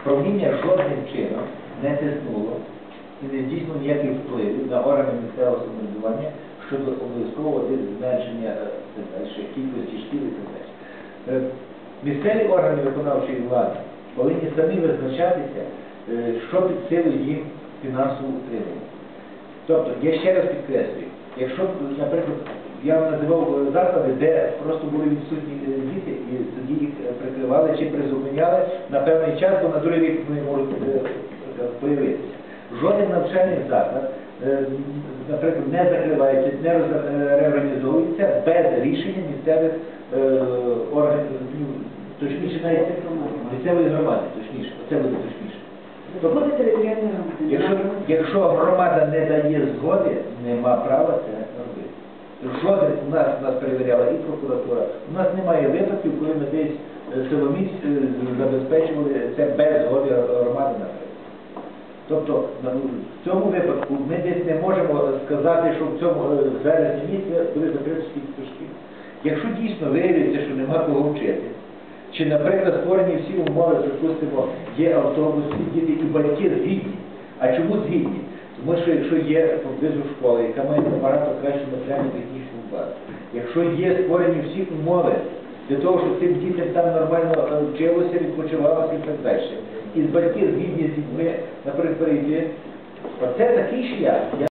Правління жодним чином не тиснуло і не здійснило ніяких впливів на органи місцевого самоврядування щодо обов'язкового зменшення кількості шкіл і так далі. Місцеві органи виконавчої влади повинні самі визначатися, що під силу їм фінансово утримувати. Тобто, я ще раз підкреслюю, якщо, наприклад, я вам називав заклади, де просто були відсутні діти, і тоді їх прикривали чи призупиняли на певний час, бо на другий рік вони можуть появитися. Жоден навчальний заклад, наприклад, не закривається, не реорганізовується без рішення місцевих органів, точніше навіть місцевої громади, точніше, це буде точніше. Тобто, якщо громада не дає згоди, нема права це робити. Жоден у нас перевіряла і прокуратура. У нас немає випадків, коли ми десь силоміць забезпечували це без згоди громади, наприклад. Тобто, в цьому випадку ми десь не можемо сказати, що в цьому вересні місяці були закриті шкільні шкіл. Якщо дійсно виявиться, що нема кого вчити, чи, наприклад, створені всі умови, припустимо, є автобуси, діти і батьки згідні. А чому згідні? Тому що якщо є поблизу школи, яка має набагато кращу матеріально-технічну базу, якщо є створені всі умови для того, щоб цим дітям там нормально вчилося, відпочивалося і так далі, і батьки згідні з дітьми, наприклад, перейти, оце такий шлях.